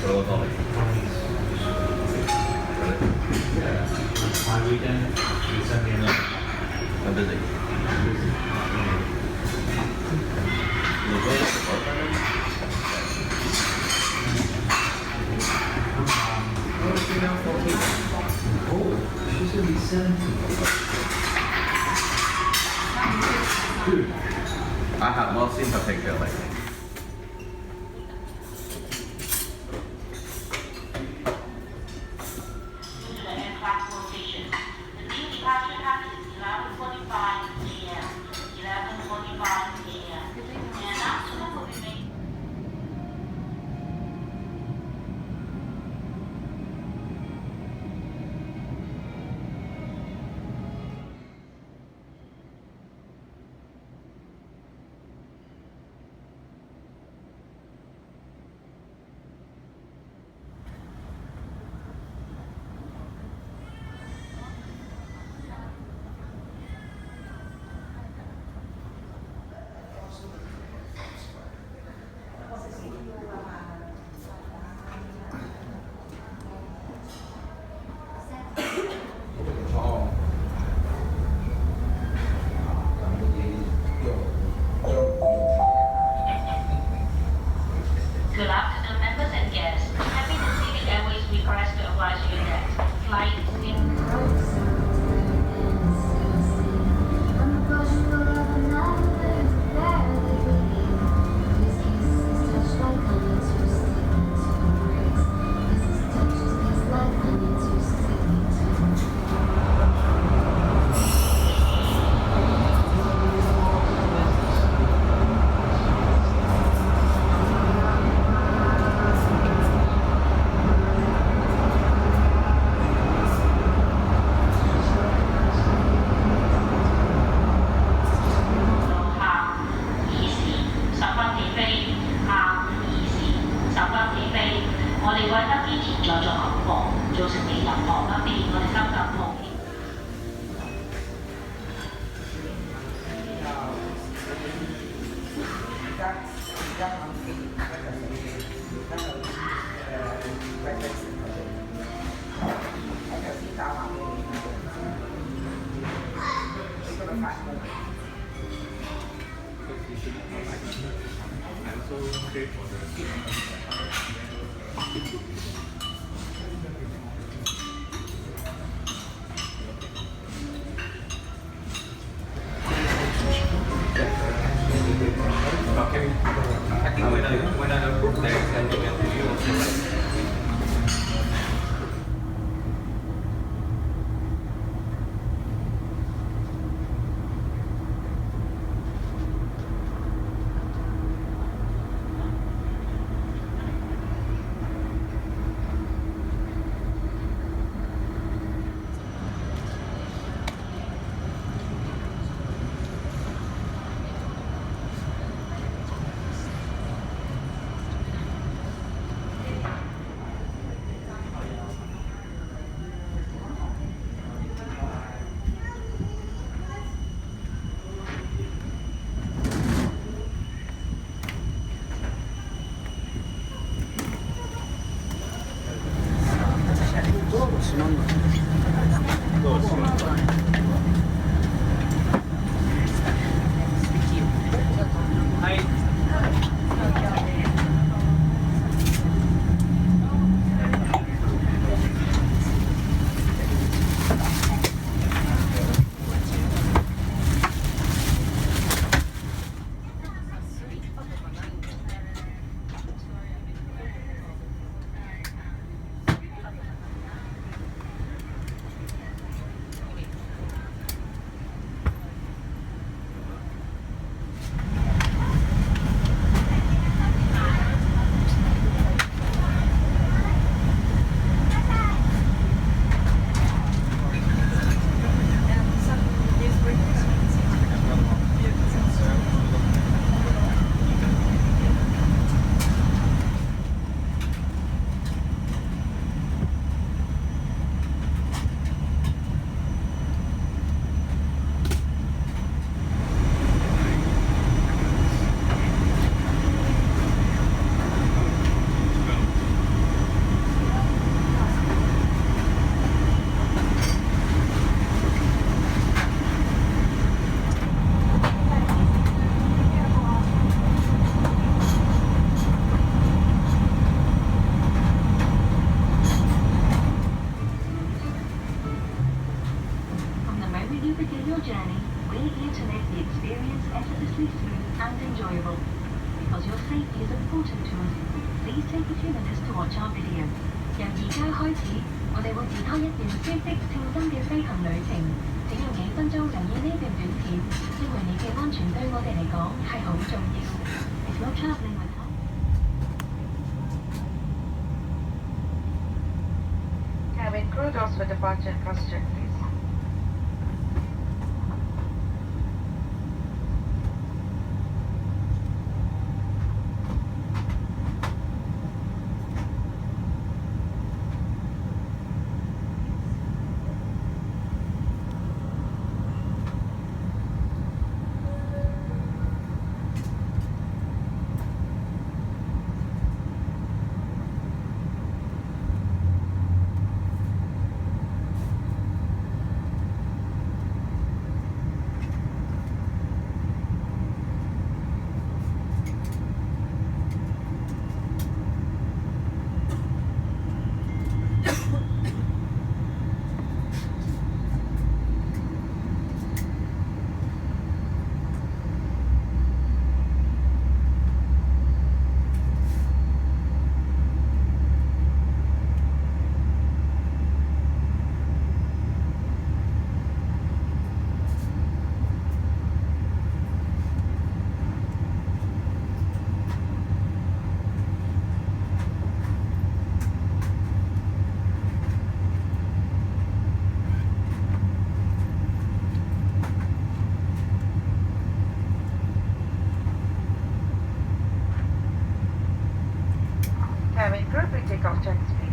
What was on it? Yeah. My weekend, you sent me a note. I'm busy. You going to work already? Oh, she's now 14. Oh, she's gonna be 17. Dude. I have not seen her picture lately. Good afternoon, members and guests. Happy Pacific Airways requires to advise you that flight When I book there, send email to you also, right? begin your journey, we need you to make the experience effortlessly smooth and enjoyable. Because your safety is important to us, please take a few minutes to watch our video. 由而家開始，我哋會展開一段舒適稱心嘅飛行旅程。請用幾分鐘留意呢段短片，因為你嘅安全對我哋嚟講係好重要。If you're traveling with us, cabin crew doors for departure and passenger, please. Cabin crew, we take off checks, please.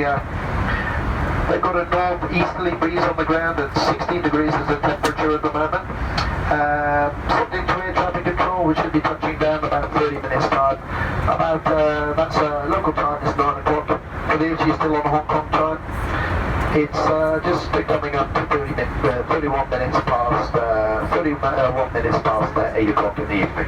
they've got a northeasterly breeze on the ground and 16 degrees is the temperature at the moment. Subject to air traffic control, we should be touching down about 30 minutes time. That's local time is 9 o'clock. For those of you still on Hong Kong time, it's just coming up to 31 minutes past 8 o'clock in the evening.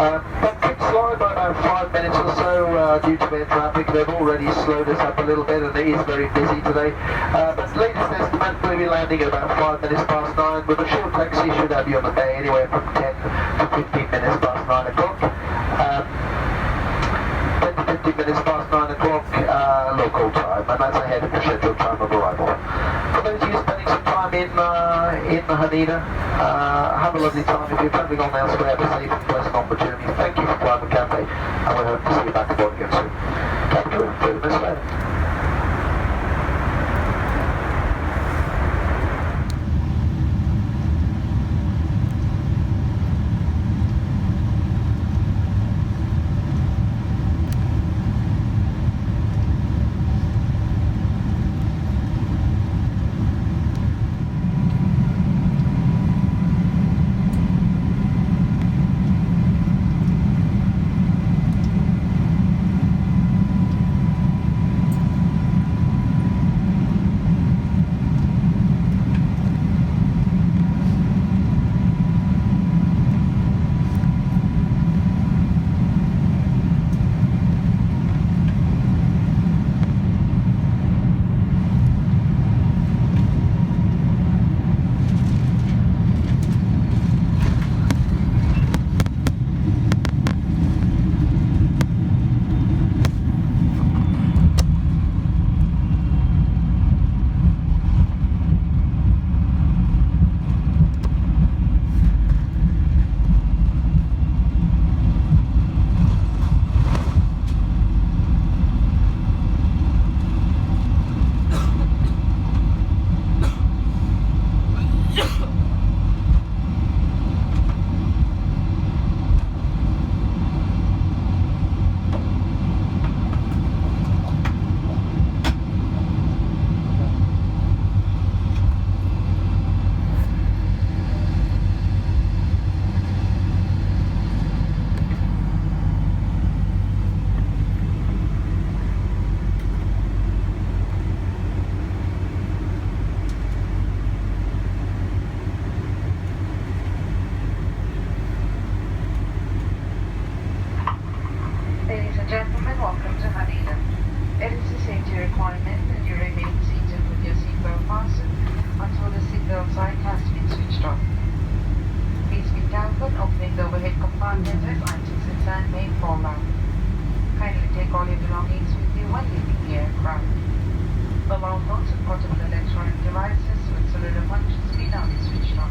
That could slide by about 5 minutes or so due to air traffic. They've already slowed us up a little bit and it is very busy today. But latest estimate, we'll be landing at about 5 minutes past 9 with a short taxi should have you on the bay anywhere from 10 to 15 minutes past 9 o'clock. 10 to 15 minutes past 9 o'clock local time, and that's ahead of the scheduled time of arrival. For those of you spending some time in Haneda, have a lovely time. If you're travelling on elsewhere, have a safe and pleasant on the journey. Thank you for flying with Cathay, and we hope to see you back aboard again soon. Captain, 30 minutes later. Ladies and gentlemen, welcome to Haneda. It is a safety requirement that you remain seated with your seatbelt fastened until the seatbelt sign has been switched off. Please be careful opening the overhead compartment as items inside may fall out. Kindly take all your belongings with you when leaving the aircraft. Mobile phones and portable electronic devices with cellular functions may now be switched on.